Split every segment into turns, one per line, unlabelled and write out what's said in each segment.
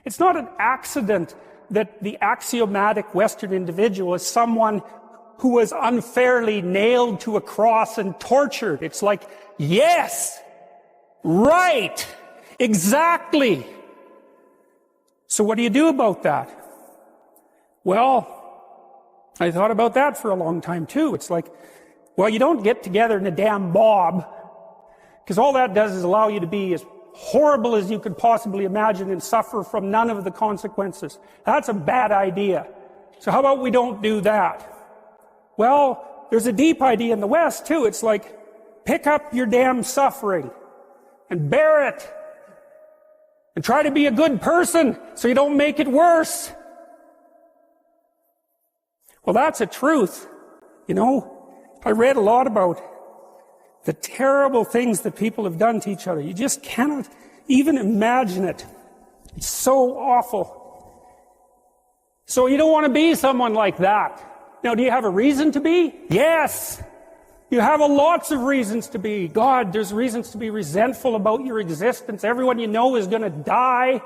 It's not an accident that the axiomatic Western individual is someone who was unfairly nailed to a cross and tortured. It's like, yes, right, exactly. So what do you do about that? Well, I thought about that for a long time too. It's like, well, you don't get together in a damn mob, because all that does is allow you to be as horrible as you could possibly imagine and suffer from none of the consequences. That's a bad idea. So how about we don't do that? Well, there's a deep idea in the West too. It's like, pick up your damn suffering and bear it and try to be a good person so you don't make it worse. Well, that's a truth. You know, I read a lot about the terrible things that people have done to each other. You just cannot even imagine it. It's so awful. So you don't want to be someone like that. Now, do you have a reason to be? Yes. You have lots of reasons to be. God, there's reasons to be resentful about your existence. Everyone you know is going to die.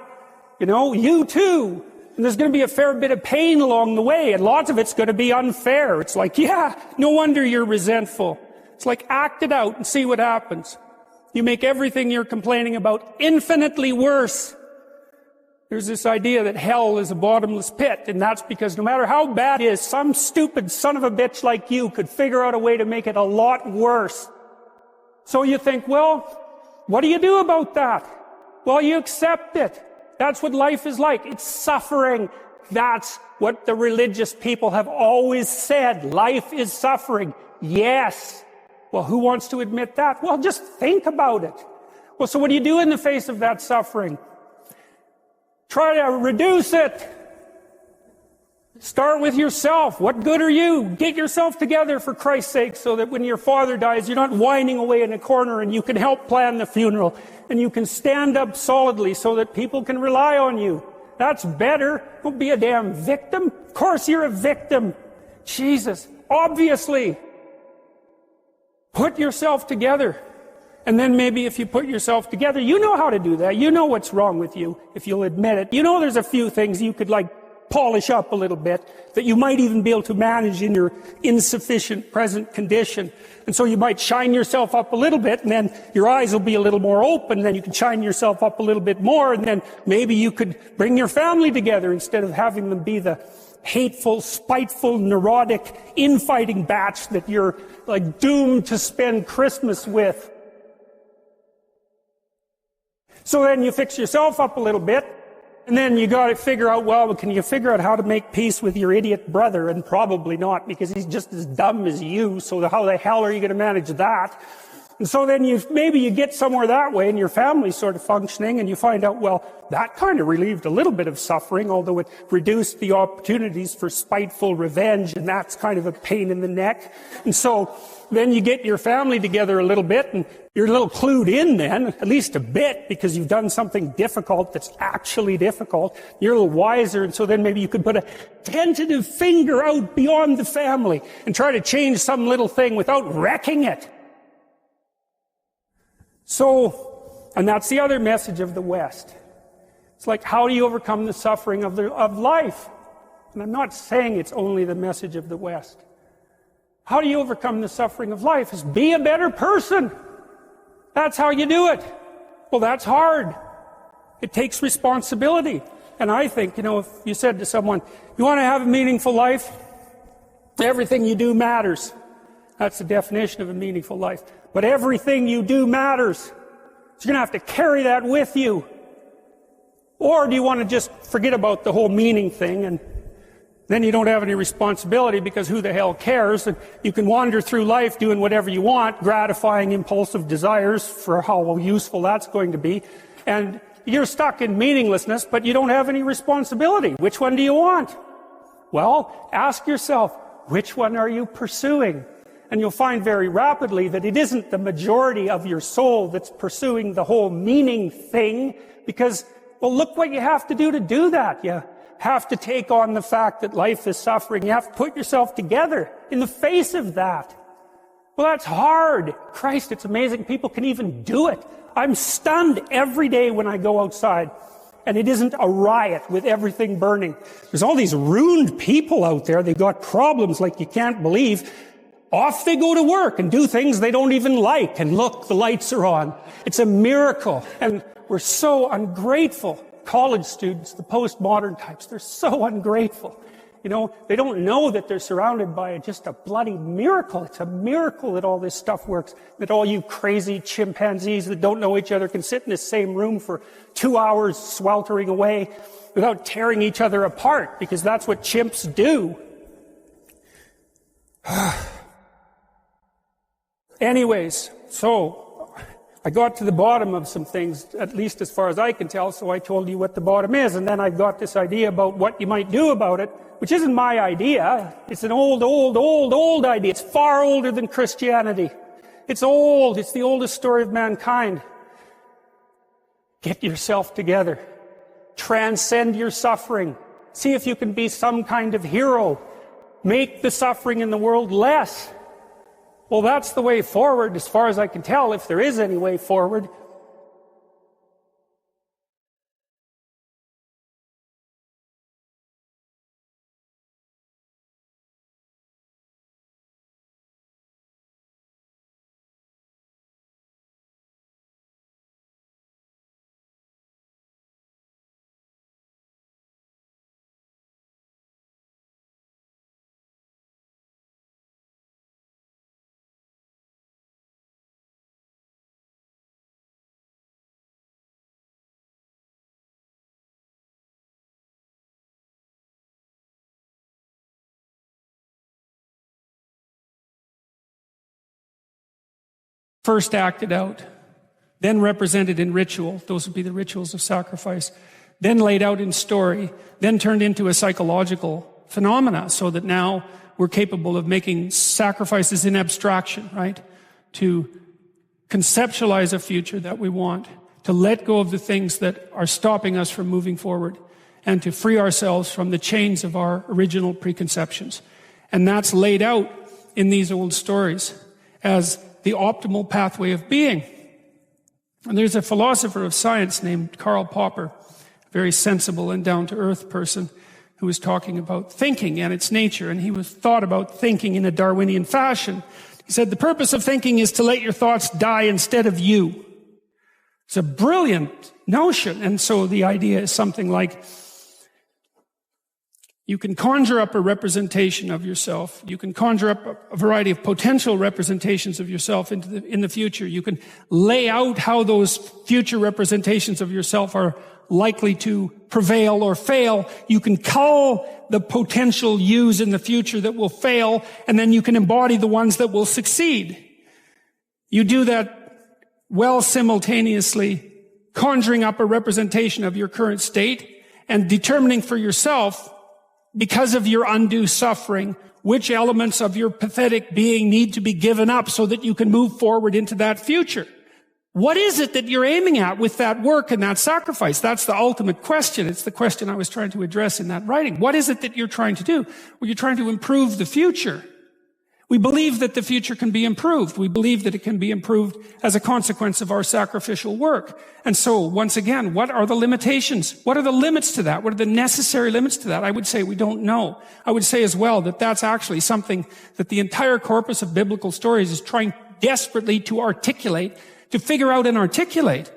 You know, you too. And there's going to be a fair bit of pain along the way, and lots of it's going to be unfair. It's like, yeah, no wonder you're resentful. It's like, act it out and see what happens. You make everything you're complaining about infinitely worse. There's this idea that hell is a bottomless pit, and that's because no matter how bad it is, some stupid son of a bitch like you could figure out a way to make it a lot worse. So you think, well, what do you do about that? Well, you accept it. That's what life is like. It's suffering. That's what the religious people have always said. Life is suffering. Yes. Well, who wants to admit that? Well, just think about it. Well, so what do you do in the face of that suffering? Try to reduce it. Start with yourself. What good are you? Get yourself together for Christ's sake, so that when your father dies, you're not whining away in a corner, and you can help plan the funeral, and you can stand up solidly so that people can rely on you. That's better. Don't be a damn victim. Of course you're a victim. Jesus, obviously. Put yourself together. And then maybe if you put yourself together, you know how to do that. You know what's wrong with you, if you'll admit it. You know there's a few things you could polish up a little bit, that you might even be able to manage in your insufficient present condition. And so you might shine yourself up a little bit, and then your eyes will be a little more open, then you can shine yourself up a little bit more, and then maybe you could bring your family together instead of having them be the hateful, spiteful, neurotic, infighting batch that you're doomed to spend Christmas with. So then you fix yourself up a little bit, and then you got to figure out, well, can you figure out how to make peace with your idiot brother? And probably not, because he's just as dumb as you, so how the hell are you going to manage that? And so then maybe you get somewhere that way, and your family's sort of functioning, and you find out, well, that kind of relieved a little bit of suffering, although it reduced the opportunities for spiteful revenge, and that's kind of a pain in the neck. And so then you get your family together a little bit, and you're a little clued in then, at least a bit, because you've done something difficult that's actually difficult. You're a little wiser, and so then maybe you could put a tentative finger out beyond the family and try to change some little thing without wrecking it. So, and that's the other message of the West. It's like, how do you overcome the suffering of life? And I'm not saying it's only the message of the West. How do you overcome the suffering of life? Is be a better person. That's how you do it. Well, that's hard. It takes responsibility. And I think, if you said to someone, you want to have a meaningful life? Everything you do matters. That's the definition of a meaningful life. But everything you do matters. So you're going to have to carry that with you. Or do you want to just forget about the whole meaning thing, and then you don't have any responsibility, because who the hell cares? And you can wander through life doing whatever you want, gratifying impulsive desires for how useful that's going to be. And you're stuck in meaninglessness, but you don't have any responsibility. Which one do you want? Well, ask yourself, which one are you pursuing? And you'll find very rapidly that it isn't the majority of your soul that's pursuing the whole meaning thing, because, well, look what you have to do that. You have to take on the fact that life is suffering. You have to put yourself together in the face of that. Well, that's hard. Christ, it's amazing people can even do it. I'm stunned every day when I go outside And it isn't a riot with everything burning. There's all these ruined people out there. They've got problems like you can't believe. Off they go to work and do things they don't even like. And look, the lights are on. It's a miracle. And we're so ungrateful. College students, the postmodern types, they're so ungrateful. You know, they don't know that they're surrounded by just a bloody miracle. It's a miracle that all this stuff works. That all you crazy chimpanzees that don't know each other can sit in the same room for 2 hours sweltering away without tearing each other apart, because that's what chimps do. Anyways, so I got to the bottom of some things, at least as far as I can tell, so I told you what the bottom is, and then I've got this idea about what you might do about it, which isn't my idea. It's an old idea. It's far older than Christianity. It's old. It's the oldest story of mankind. Get yourself together. Transcend your suffering. See if you can be some kind of hero. Make the suffering in the world less. Well, that's the way forward, as far as I can tell, if there is any way forward. First acted out, then represented in ritual. Those would be the rituals of sacrifice. Then laid out in story, then turned into a psychological phenomena, so that now we're capable of making sacrifices in abstraction, right? To conceptualize a future that we want, to let go of the things that are stopping us from moving forward, and to free ourselves from the chains of our original preconceptions. And that's laid out in these old stories as the optimal pathway of being. And there's a philosopher of science named Karl Popper, a very sensible and down-to-earth person, who was talking about thinking and its nature, and he was thought about thinking in a Darwinian fashion. He said, the purpose of thinking is to let your thoughts die instead of you. It's a brilliant notion, and so the idea is something like, you can conjure up a representation of yourself. You can conjure up a variety of potential representations of yourself in the future. You can lay out how those future representations of yourself are likely to prevail or fail. You can cull the potential yous in the future that will fail, and then you can embody the ones that will succeed. You do that well simultaneously, conjuring up a representation of your current state and determining for yourself, because of your undue suffering, which elements of your pathetic being need to be given up so that you can move forward into that future. What is it that you're aiming at with that work and that sacrifice? That's the ultimate question. It's the question I was trying to address in that writing. What is it that you're trying to do? Well, you're trying to improve the future. We believe that the future can be improved. We believe that it can be improved as a consequence of our sacrificial work. And so, once again, what are the limitations? What are the limits to that? What are the necessary limits to that? I would say we don't know. I would say as well that that's actually something that the entire corpus of biblical stories is trying desperately to articulate, to figure out and articulate,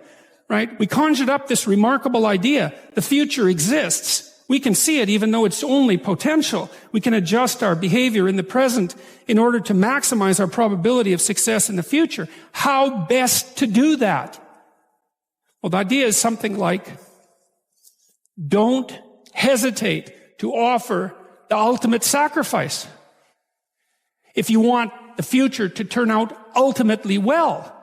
right? We conjured up this remarkable idea. The future exists. We can see it even though it's only potential. We can adjust our behavior in the present in order to maximize our probability of success in the future. How best to do that? Well, the idea is something like, don't hesitate to offer the ultimate sacrifice if you want the future to turn out ultimately well.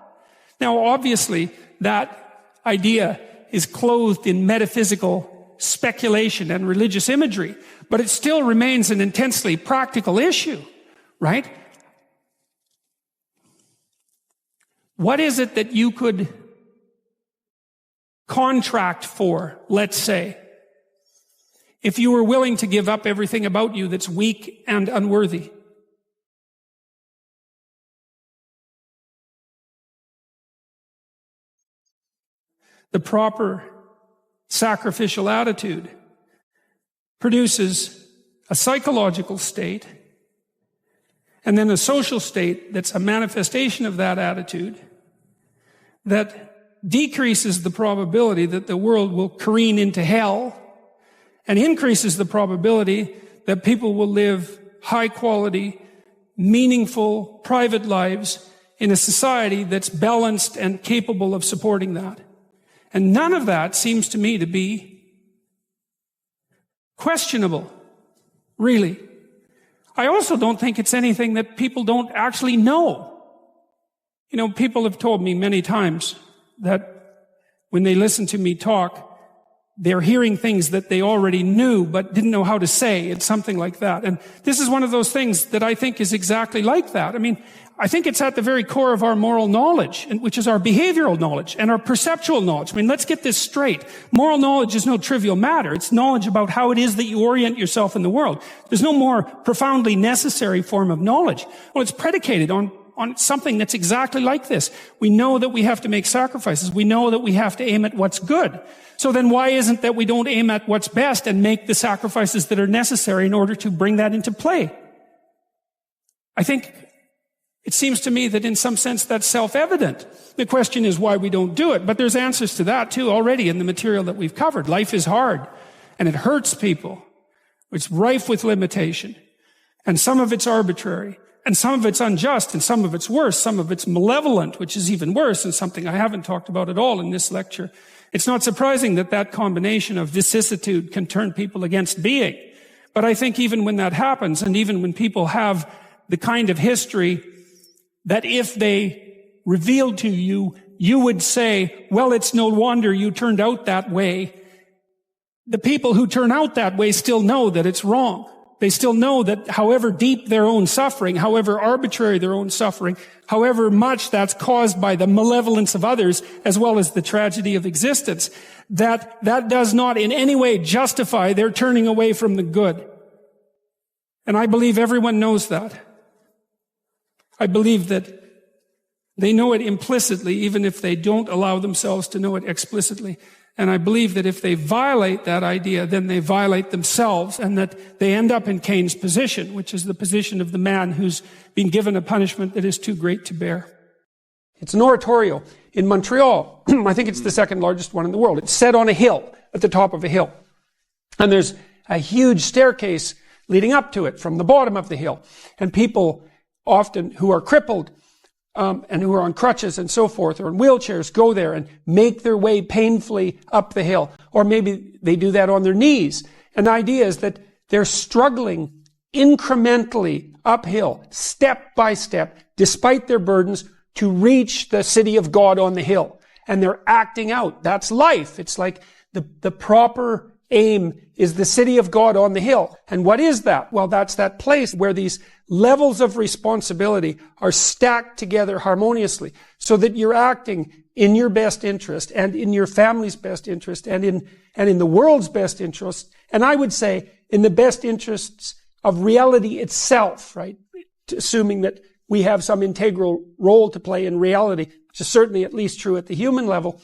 Now, obviously, that idea is clothed in metaphysical speculation and religious imagery, but it still remains an intensely practical issue, right? What is it that you could contract for, let's say, if you were willing to give up everything about you that's weak and unworthy? The proper sacrificial attitude produces a psychological state, and then a social state that's a manifestation of that attitude that decreases the probability that the world will careen into hell and increases the probability that people will live high quality, meaningful, private lives in a society that's balanced and capable of supporting that. And none of that seems to me to be questionable, really. I also don't think it's anything that people don't actually know. You know, people have told me many times that when they listen to me talk, they're hearing things that they already knew but didn't know how to say. It's something like that. And this is one of those things that I think is exactly like that. I mean, I think it's at the very core of our moral knowledge, which is our behavioral knowledge and our perceptual knowledge. I mean, let's get this straight. Moral knowledge is no trivial matter. It's knowledge about how it is that you orient yourself in the world. There's no more profoundly necessary form of knowledge. Well, it's predicated on something that's exactly like this. We know that we have to make sacrifices. We know that we have to aim at what's good. So then why isn't that we don't aim at what's best and make the sacrifices that are necessary in order to bring that into play? I think it seems to me that in some sense that's self-evident. The question is why we don't do it. But there's answers to that too already in the material that we've covered. Life is hard and it hurts people. It's rife with limitation. And some of it's arbitrary. And some of it's unjust, and some of it's worse. Some of it's malevolent, which is even worse, and something I haven't talked about at all in this lecture. It's not surprising that that combination of vicissitude can turn people against being. But I think even when that happens, and even when people have the kind of history that if they revealed to you, you would say, well, it's no wonder you turned out that way. The people who turn out that way still know that it's wrong. They still know that however deep their own suffering, however arbitrary their own suffering, however much that's caused by the malevolence of others, as well as the tragedy of existence, that does not in any way justify their turning away from the good. And I believe everyone knows that. I believe that they know it implicitly, even if they don't allow themselves to know it explicitly. And I believe that if they violate that idea, then they violate themselves, and that they end up in Cain's position, which is the position of the man who's been given a punishment that is too great to bear. It's an oratorio in Montreal. I think it's the second largest one in the world. It's set on a hill, at the top of a hill. And there's a huge staircase leading up to it from the bottom of the hill. And people often who are crippled and who are on crutches and so forth, or in wheelchairs, go there and make their way painfully up the hill. Or maybe they do that on their knees. And the idea is that they're struggling incrementally uphill, step by step, despite their burdens, to reach the city of God on the hill. And they're acting out. That's life. It's like the proper aim is the city of God on the hill. And what is that? Well, that's that place where these levels of responsibility are stacked together harmoniously so that you're acting in your best interest and in your family's best interest and in the world's best interest. And I would say in the best interests of reality itself, right? Assuming that we have some integral role to play in reality, which is certainly at least true at the human level.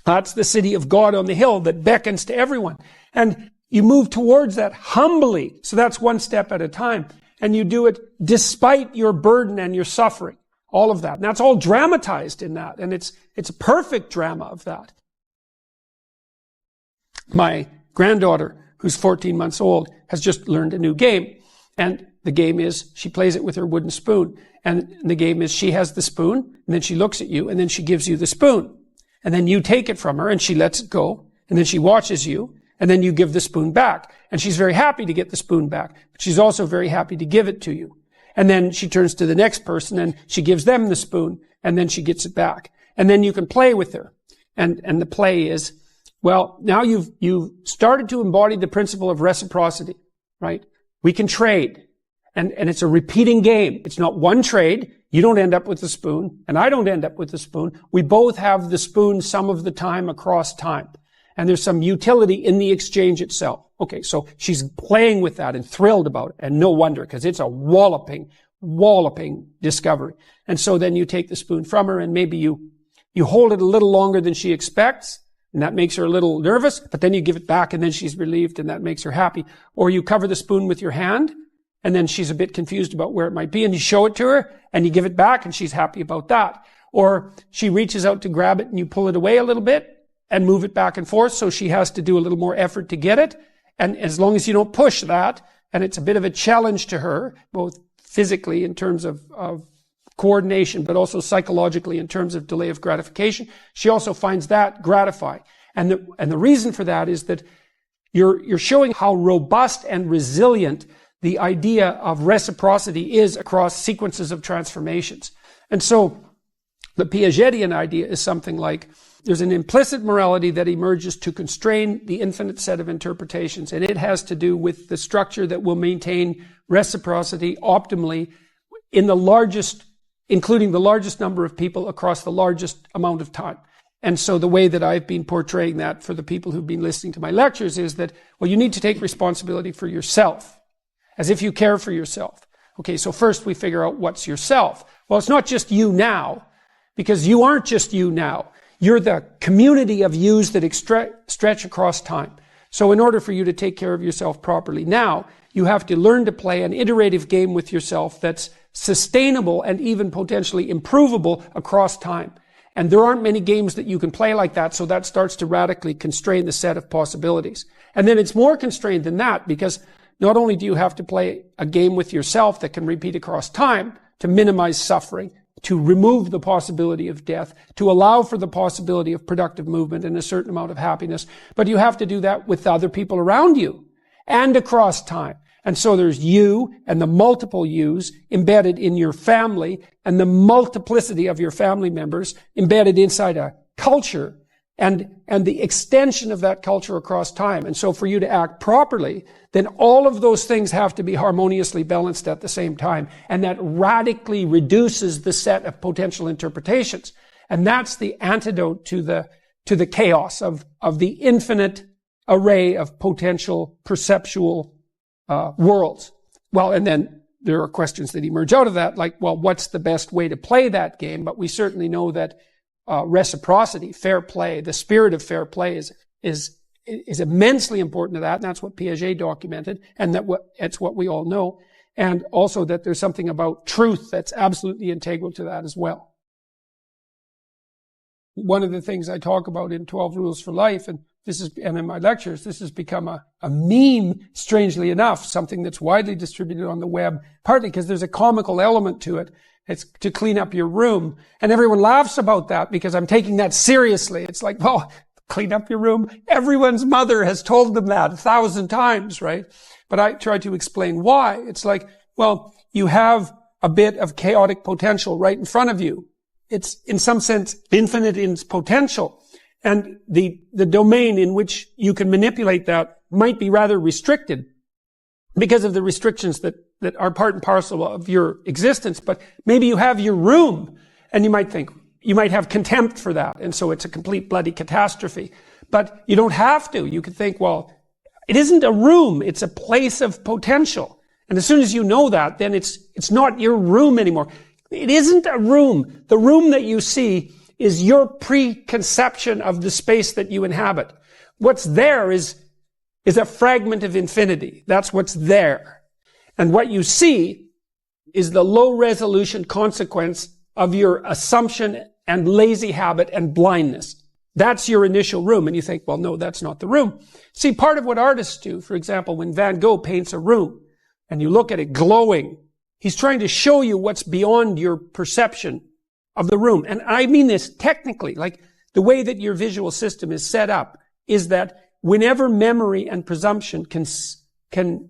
That's the city of God on the hill that beckons to everyone. And you move towards that humbly. So that's one step at a time. And you do it despite your burden and your suffering. All of that. And that's all dramatized in that. And it's a perfect drama of that. My granddaughter, who's 14 months old, has just learned a new game. And the game is she plays it with her wooden spoon. And the game is she has the spoon, and then she looks at you, and then she gives you the spoon. And then you take it from her, and she lets it go. And then she watches you, and then you give the spoon back. And she's very happy to get the spoon back. But she's also very happy to give it to you. And then she turns to the next person, and she gives them the spoon, and then she gets it back. And then you can play with her. And the play is, well, now you've started to embody the principle of reciprocity, right? We can trade. And it's a repeating game. It's not one trade. You don't end up with the spoon, and I don't end up with the spoon. We both have the spoon some of the time across time. And there's some utility in the exchange itself. Okay, so she's playing with that and thrilled about it. And no wonder, because it's a walloping discovery. And so then you take the spoon from her, and maybe you hold it a little longer than she expects,
and that makes her a little nervous, but then you give it back and then she's relieved and that makes her happy. Or you cover the spoon with your hand and then she's a bit confused about where it might be and you show it to her and you give it back and she's happy about that. Or she reaches out to grab it and you pull it away a little bit and move it back and forth, so she has to do a little more effort to get it. And as long as you don't push that, and it's a bit of a challenge to her, both physically in terms of coordination, but also psychologically in terms of delay of gratification, she also finds that gratifying. And the reason for that is that you're showing how robust and resilient the idea of reciprocity is across sequences of transformations. And so the Piagetian idea is something like, there's an implicit morality that emerges to constrain the infinite set of interpretations, and it has to do with the structure that will maintain reciprocity optimally in the largest, including the largest number of people across the largest amount of time. And so the way that I've been portraying that for the people who've been listening to my lectures is that, well, you need to take responsibility for yourself, as if you care for yourself. Okay, so first we figure out what's yourself. Well, it's not just you now, because you aren't just you now. You're the community of yous that stretch across time. So in order for you to take care of yourself properly now, you have to learn to play an iterative game with yourself that's sustainable and even potentially improvable across time. And there aren't many games that you can play like that, so that starts to radically constrain the set of possibilities. And then it's more constrained than that, because not only do you have to play a game with yourself that can repeat across time to minimize suffering, to remove the possibility of death, to allow for the possibility of productive movement and a certain amount of happiness. But you have to do that with other people around you and across time. And so there's you and the multiple yous embedded in your family and the multiplicity of your family members embedded inside a culture and the extension of that culture across time. And so for you to act properly, then all of those things have to be harmoniously balanced at the same time. And that radically reduces the set of potential interpretations. And that's the antidote to the chaos of the infinite array of potential perceptual worlds. Well, and then there are questions that emerge out of that, like, well, what's the best way to play that game? But we certainly know that reciprocity, fair play, the spirit of fair play is immensely important to that, and that's what Piaget documented, and it's what we all know, and also that there's something about truth that's absolutely integral to that as well. One of the things I talk about in 12 Rules for Life, and in my lectures, this has become a meme, strangely enough, something that's widely distributed on the web, partly because there's a comical element to it. It's to clean up your room. And everyone laughs about that because I'm taking that seriously. It's like, well, clean up your room. Everyone's mother has told them that 1,000 times, right? But I try to explain why. It's like, well, you have a bit of chaotic potential right in front of you. It's, in some sense, infinite in its potential. And the domain in which you can manipulate that might be rather restricted because of the restrictions that are part and parcel of your existence. But maybe you have your room, and you might have contempt for that, and so it's a complete bloody catastrophe. But you don't have to. You could think, well, it isn't a room, it's a place of potential. And as soon as you know that, then it's not your room anymore. It isn't a room. The room that you see is your preconception of the space that you inhabit. What's there is a fragment of infinity. That's what's there. And what you see is the low-resolution consequence of your assumption and lazy habit and blindness. That's your initial room. And you think, well, no, that's not the room. See, part of what artists do, for example, when Van Gogh paints a room and you look at it glowing, he's trying to show you what's beyond your perception of the room. And I mean this technically, like the way that your visual system is set up is that whenever memory and presumption can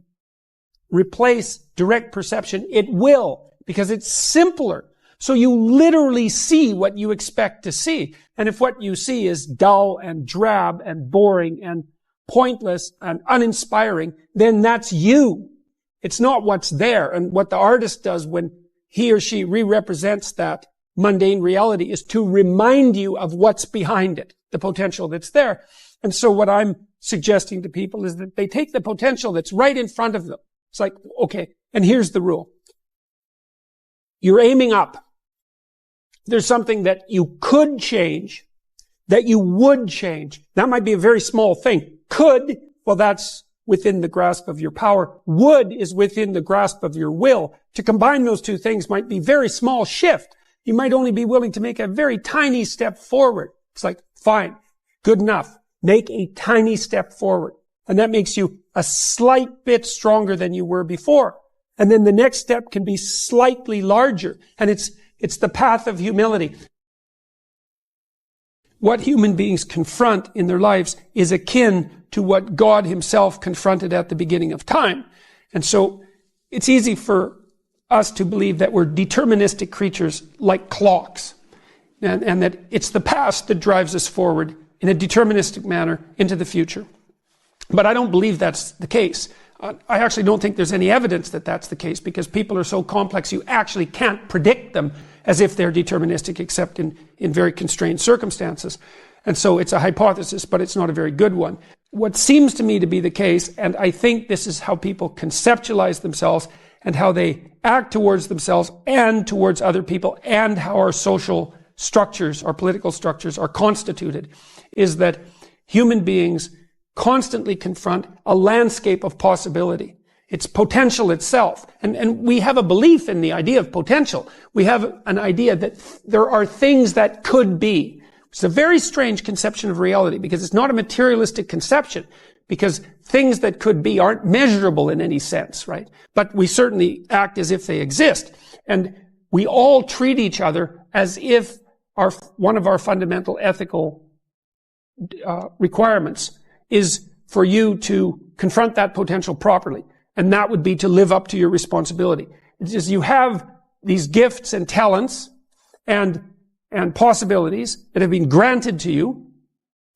replace direct perception, it will, because it's simpler. So you literally see what you expect to see. And if what you see is dull and drab and boring and pointless and uninspiring, then that's you. It's not what's there. And what the artist does when he or she re-represents that mundane reality is to remind you of what's behind it, the potential that's there. And so what I'm suggesting to people is that they take the potential that's right in front of them. It's like, okay, and here's the rule. You're aiming up. There's something that you could change, that you would change. That might be a very small thing. Could, well, that's within the grasp of your power. Would is within the grasp of your will. To combine those two things might be a very small shift. You might only be willing to make a very tiny step forward. It's like, fine, good enough. Make a tiny step forward. And that makes you a slight bit stronger than you were before. And then the next step can be slightly larger. And it's the path of humility. What human beings confront in their lives is akin to what God himself confronted at the beginning of time. And so it's easy for us to believe that we're deterministic creatures like clocks. And that it's the past that drives us forward in a deterministic manner into the future. But I don't believe that's the case. I actually don't think there's any evidence that that's the case, because people are so complex you actually can't predict them as if they're deterministic, except in very constrained circumstances. And so it's a hypothesis, but it's not a very good one. What seems to me to be the case, and I think this is how people conceptualize themselves and how they act towards themselves and towards other people, and how our social structures, our political structures are constituted, is that human beings constantly confront a landscape of possibility. It's potential itself. And we have a belief in the idea of potential. We have an idea that there are things that could be. It's a very strange conception of reality, because it's not a materialistic conception, because things that could be aren't measurable in any sense, right? But we certainly act as if they exist. And we all treat each other as if one of our fundamental ethical requirements is for you to confront that potential properly. And that would be to live up to your responsibility. It's just you have these gifts and talents and possibilities that have been granted to you.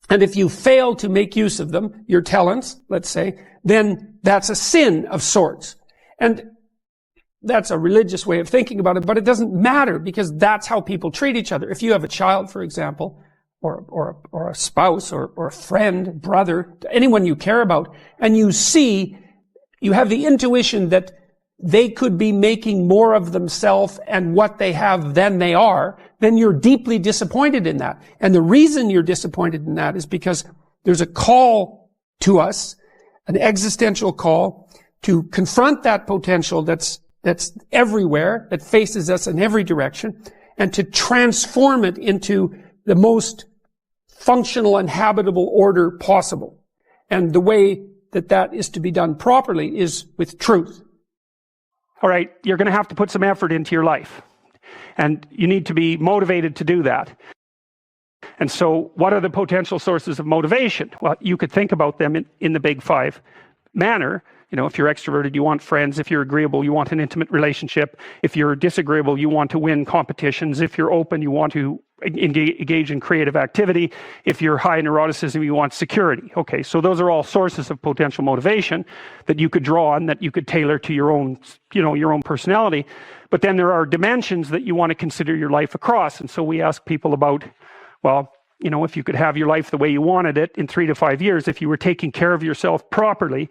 And if you fail to make use of them, your talents, let's say, then that's a sin of sorts. And that's a religious way of thinking about it, but it doesn't matter, because that's how people treat each other. If you have a child, for example, or a spouse, or a friend, brother, anyone you care about, and you have the intuition that they could be making more of themselves and what they have than they are, then you're deeply disappointed in that. And the reason you're disappointed in that is because there's a call to us, an existential call, to confront that potential that's everywhere, that faces us in every direction, and to transform it into the most functional and habitable order possible. And the way that is to be done properly is with truth. All right, you're going to have to put some effort into your life. And you need to be motivated to do that. And so what are the potential sources of motivation? Well, you could think about them in the big five manner. You know, if you're extroverted, you want friends. If you're agreeable, you want an intimate relationship. If you're disagreeable, you want to win competitions. If you're open, you want to engage in creative activity. If you're high in neuroticism, you want security. Okay, so those are all sources of potential motivation that you could draw on, that you could tailor to your own, your own personality. But then there are dimensions that you want to consider your life across. And so we ask people about, well, if you could have your life the way you wanted it in 3 to 5 years, if you were taking care of yourself properly,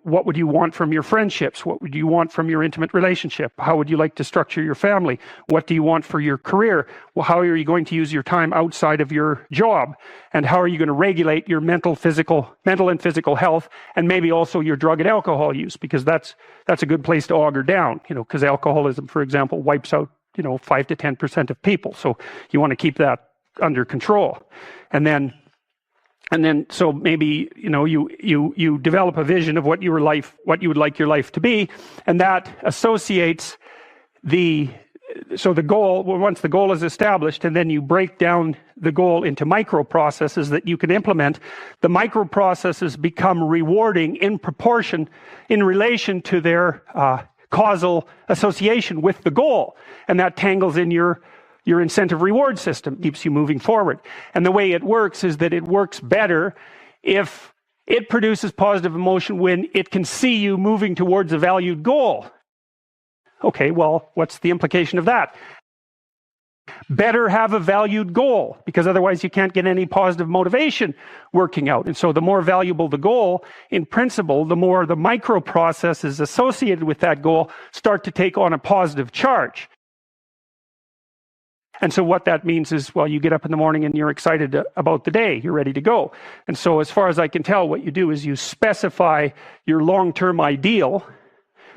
what would you want from your friendships? What would you want from your intimate relationship? How would you like to structure your family? What do you want for your career? Well, how are you going to use your time outside of your job? And how are you going to regulate your mental and physical health, and maybe also your drug and alcohol use? Because that's a good place to auger down, because alcoholism, for example, wipes out, 5 to 10% of people. So you want to keep that under control. And then so maybe you develop a vision of what you would like your life to be, and that associates the goal. Well, once the goal is established, and then you break down the goal into micro processes that you can implement, the micro processes become rewarding in proportion, in relation to their causal association with the goal, and that tangles in your incentive reward system, keeps you moving forward. And the way it works is that it works better if it produces positive emotion when it can see you moving towards a valued goal. Okay, well, what's the implication of that? Better have a valued goal, because otherwise you can't get any positive motivation working out. And so the more valuable the goal, in principle, the more the micro processes associated with that goal start to take on a positive charge.
And so what that means is, well, you get up in the morning and you're excited about the day. You're ready to go. And so as far as I can tell, what you do is you specify your long-term ideal.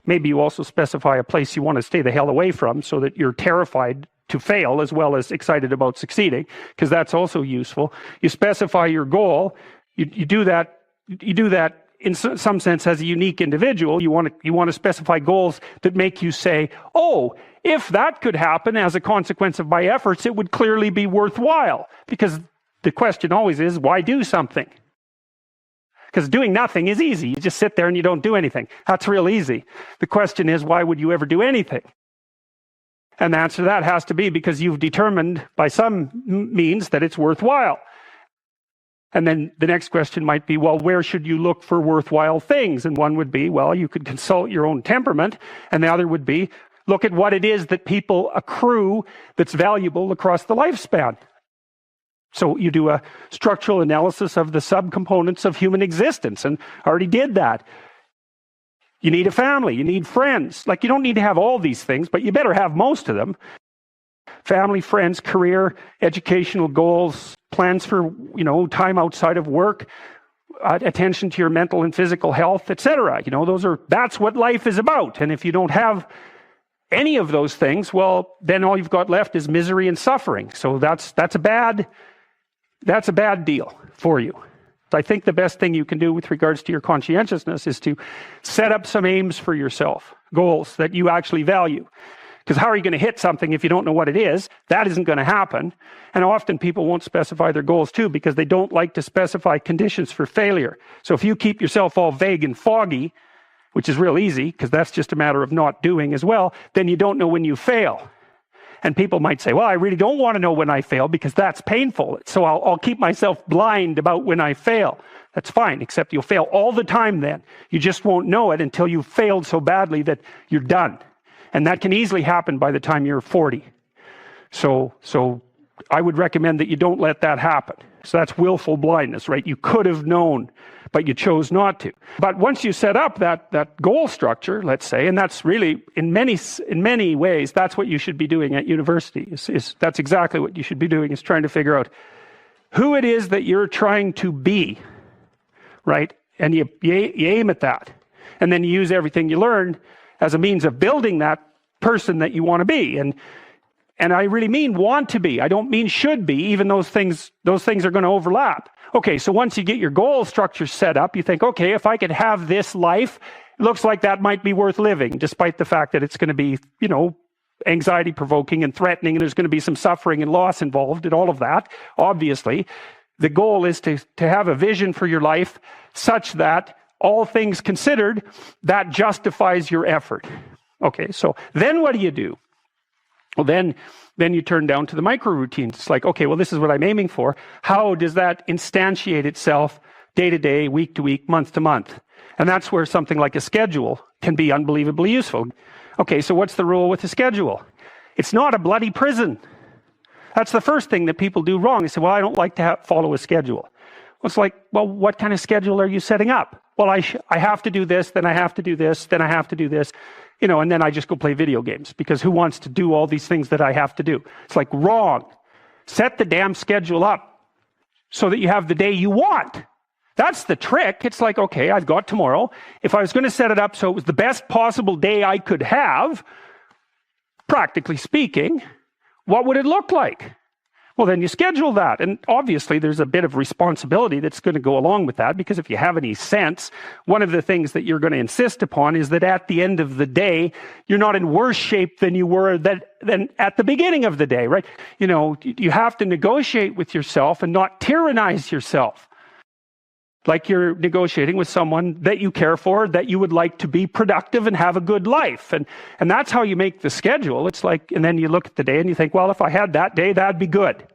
Maybe you also specify a place you want to stay the hell away from so that you're terrified to fail as well as excited about succeeding, because that's also useful. You specify your goal. You do that in some sense as a unique individual. You want to specify goals that make you say, oh, if that could happen as a consequence of my efforts, it would clearly be worthwhile. Because the question always is, why do something? Because doing nothing is easy. You just sit there and you don't do anything. That's real easy. The question is, why would you ever do anything? And the answer to that has to be because you've determined by some means that it's worthwhile. And then the next question might be, well, where should you look for worthwhile things? And one would be, well, you could consult your own temperament. And the other would be, look at what it is that people accrue that's valuable across the lifespan. So you do a structural analysis of the subcomponents of human existence, and I already did that. You need a family, you need friends. Like, you don't need to have all these things, but you better have most of them. Family, friends, career, educational goals, plans for, time outside of work, attention to your mental and physical health, etc. That's what life is about. And if you don't have any of those things, well, then all you've got left is misery and suffering. So that's a bad deal for you. I think the best thing you can do with regards to your conscientiousness is to set up some aims for yourself, goals that you actually value. Because how are you going to hit something if you don't know what it is? That isn't going to happen. And often people won't specify their goals too because they don't like to specify conditions for failure. So if you keep yourself all vague and foggy, which is real easy because that's just a matter of not doing as well, then you don't know when you fail. And people might say, well, I really don't want to know when I fail because that's painful. So I'll keep myself blind about when I fail. That's fine, except you'll fail all the time then. You just won't know it until you've failed so badly that you're done. And that can easily happen by the time you're 40. So I would recommend that you don't let that happen. So that's willful blindness, right? You could have known, but you chose not to. But once you set up that goal structure, let's say, and that's really, in many ways, that's what you should be doing at university. That's exactly what you should be doing, is trying to figure out who it is that you're trying to be, right? And you aim at that. And then you use everything you learn as a means of building that person that you want to be. And I really mean want to be. I don't mean should be, even those things are going to overlap. Okay, so once you get your goal structure set up, you think, okay, if I could have this life, it looks like that might be worth living, despite the fact that it's going to be, anxiety provoking and threatening, and there's going to be some suffering and loss involved and all of that. Obviously, the goal is to have a vision for your life such that all things considered, that justifies your effort. Okay, so then what do? Well, then you turn down to the micro routines. It's like, okay, well, this is what I'm aiming for. How does that instantiate itself day to day, week to week, month to month? And that's where something like a schedule can be unbelievably useful. Okay, so what's the rule with a schedule? It's not a bloody prison. That's the first thing that people do wrong. They say, well, I don't like to follow a schedule. Well, it's like, well, what kind of schedule are you setting up? Well, I have to do this, then I have to do this, then I have to do this. And then I just go play video games, because who wants to do all these things that I have to do? It's like, wrong. Set the damn schedule up so that you have the day you want. That's the trick. It's like, okay, I've got tomorrow. If I was going to set it up so it was the best possible day I could have, practically speaking, what would it look like? Well, then you schedule that. And obviously, there's a bit of responsibility that's going to go along with that, because if you have any sense, one of the things that you're going to insist upon is that at the end of the day, you're not in worse shape than you were than at the beginning of the day, right? You have to negotiate with yourself and not tyrannize yourself. Like you're negotiating with someone that you care for, that you would like to be productive and have a good life. And that's how you make the schedule. It's like, and then you look at the day and you think, well, if I had that day, that'd be good.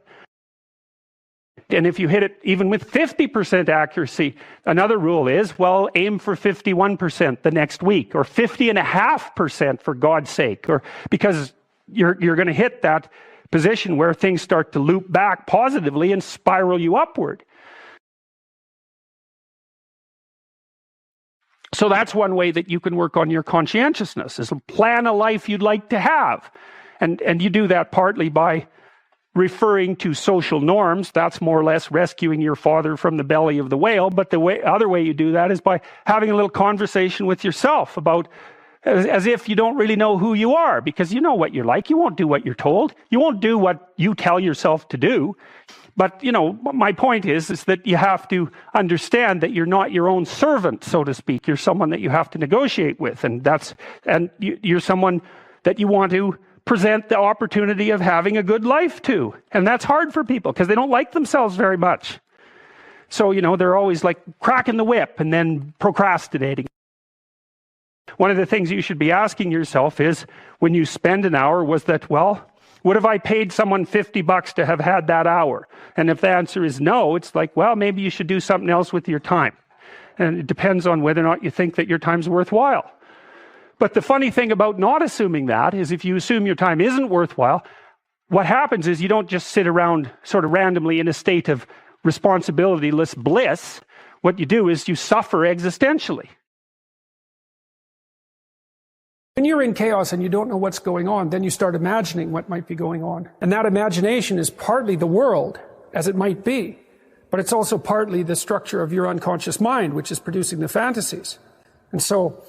And if you hit it even with 50% accuracy, another rule is, well, aim for 51% the next week, or 50.5% for God's sake, or because you're going to hit that position where things start to loop back positively and spiral you upward. So that's one way that you can work on your conscientiousness, is plan a life you'd like to have. And you do that partly by referring to social norms. That's more or less rescuing your father from the belly of the whale. But the other way you do that is by having a little conversation with yourself about, as if you don't really know who you are, because you know what you're like. You won't do what you're told. You won't do what you tell yourself to do. But, my point is that you have to understand that you're not your own servant, so to speak. You're someone that you have to negotiate with. And you're someone that you want to present the opportunity of having a good life to. And that's hard for people because they don't like themselves very much. So, they're always like cracking the whip and then procrastinating. One of the things you should be asking yourself is, when you spend an hour, was that, well, what if I paid someone $50 to have had that hour? And if the answer is no, it's like, well, maybe you should do something else with your time. And it depends on whether or not you think that your time's worthwhile. But the funny thing about not assuming that is, if you assume your time isn't worthwhile, what happens is you don't just sit around sort of randomly in a state of responsibilityless bliss. What you do is you suffer existentially.
When you're in chaos and you don't know what's going on, then you start imagining what might be going on. And that imagination is partly the world, as it might be, but it's also partly the structure of your unconscious mind, which is producing the fantasies. And so,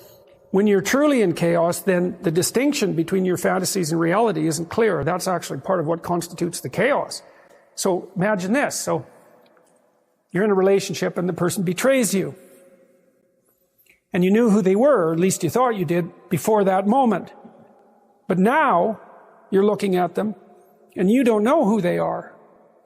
when you're truly in chaos, then the distinction between your fantasies and reality isn't clear. That's actually part of what constitutes the chaos. So imagine this. So you're in a relationship and the person betrays you. And you knew who they were, or at least you thought you did, before that moment. But now you're looking at them and you don't know who they are.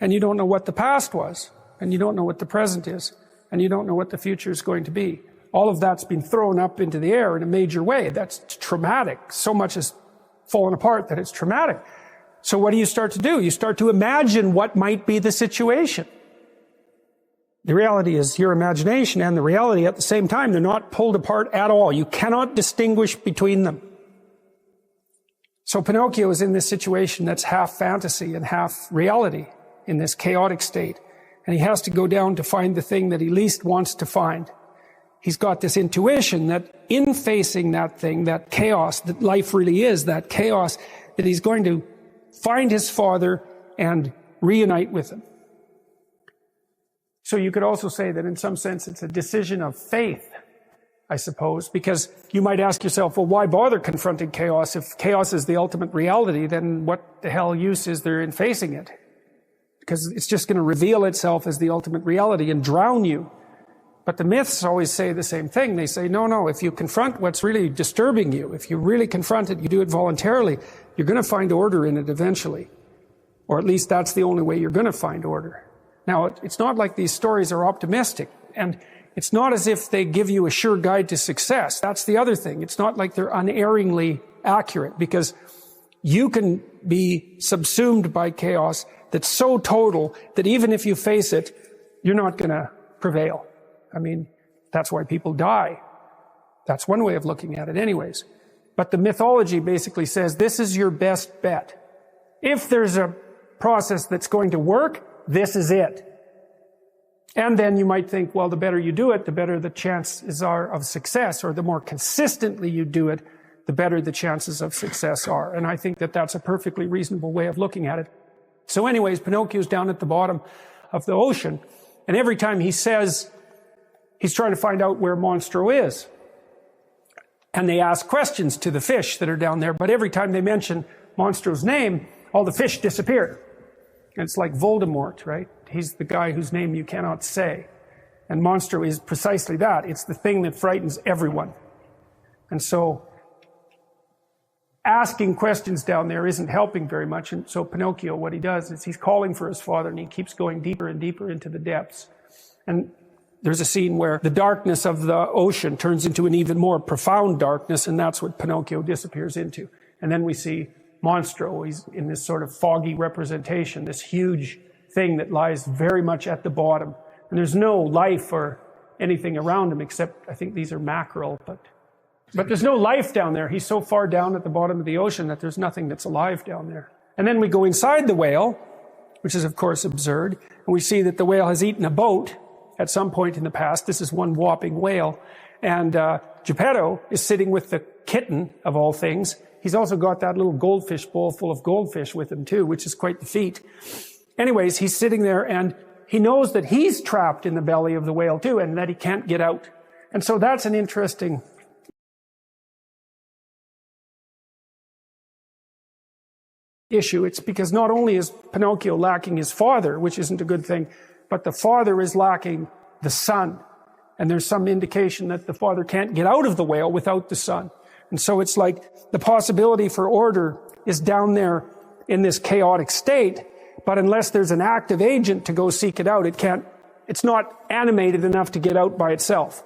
And you don't know what the past was. And you don't know what the present is. And you don't know what the future is going to be. All of that's been thrown up into the air in a major way. That's traumatic. So much has fallen apart that it's traumatic. So what do you start to do? You start to imagine what might be the situation. The reality is your imagination and the reality at the same time. They're not pulled apart at all. You cannot distinguish between them. So Pinocchio is in this situation that's half fantasy and half reality, in this chaotic state. And he has to go down to find the thing that he least wants to find. He's got this intuition that in facing that thing, that chaos that life really is, that chaos, that he's going to find his father and reunite with him. So you could also say that in some sense it's a decision of faith, I suppose, because you might ask yourself, well, why bother confronting chaos? If chaos is the ultimate reality, then what the hell use is there in facing it? Because it's just going to reveal itself as the ultimate reality and drown you. But the myths always say the same thing. They say, no, if you confront what's really disturbing you, if you really confront it, you do it voluntarily, you're going to find order in it eventually. Or at least that's the only way you're going to find order. Now, it's not like these stories are optimistic, and it's not as if they give you a sure guide to success. That's the other thing. It's not like they're unerringly accurate, because you can be subsumed by chaos that's so total that even if you face it, you're not going to prevail. I mean, that's why people die. That's one way of looking at it anyways. But the mythology basically says this is your best bet. If there's a process that's going to work, this is it. And then you might think, well, the better you do it, the better the chances are of success, or the more consistently you do it, the better the chances of success are. And I think that that's a perfectly reasonable way of looking at it. So anyways, Pinocchio's down at the bottom of the ocean, and every time he says he's trying to find out where Monstro is. And they ask questions to the fish that are down there, but every time they mention Monstro's name, all the fish disappear. It's like Voldemort, right? He's the guy whose name you cannot say. And Monstro is precisely that. It's the thing that frightens everyone. And so asking questions down there isn't helping very much. And so Pinocchio, what he does is he's calling for his father, and he keeps going deeper and deeper into the depths. And there's a scene where the darkness of the ocean turns into an even more profound darkness, and that's what Pinocchio disappears into. And then we see Monstro. He's in this sort of foggy representation, this huge thing that lies very much at the bottom. And there's no life or anything around him, except I think these are mackerel, but there's no life down there. He's so far down at the bottom of the ocean that there's nothing that's alive down there. And then we go inside the whale, which is of course absurd, and we see that the whale has eaten a boat at some point in the past. This is one whopping whale. And Geppetto is sitting with the kitten, of all things,
he's also got that little goldfish bowl full of goldfish with him too, which is quite the feat. Anyways, he's sitting there and he knows that he's trapped in the belly of the whale too, and that he can't get out. And so that's an interesting issue. It's because not only is Pinocchio lacking his father, which isn't a good thing, but the father is lacking the son. And there's some indication that the father can't get out of the whale without the son. And so it's like the possibility for order is down there in this chaotic state, but unless there's an active agent to go seek it out, it's not animated enough to get out by itself.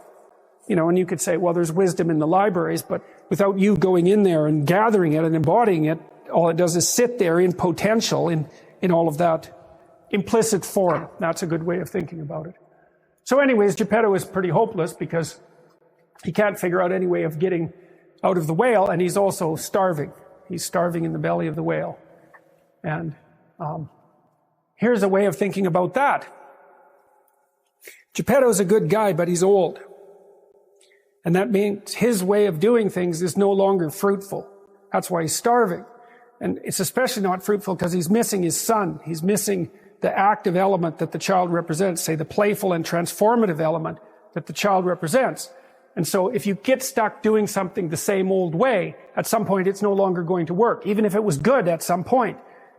You know, and you could say, well, there's wisdom in the libraries, but without you going in there and gathering it and embodying it, all it does is sit there in potential, in all of that implicit form. That's a good way of thinking about it. So anyways, Geppetto is pretty hopeless because he can't figure out any way of getting out of the whale, and he's also starving. He's starving in the belly of the whale. And here's a way of thinking about that. Geppetto's a good guy, but he's old. And that means his way of doing things is no longer fruitful. That's why he's starving. And it's especially not fruitful because he's missing his son. He's missing the active element that the child represents, say the playful and transformative element that the child represents. And so if you get stuck doing something the same old way, at some point it's no longer going to work. Even if it was good at some point,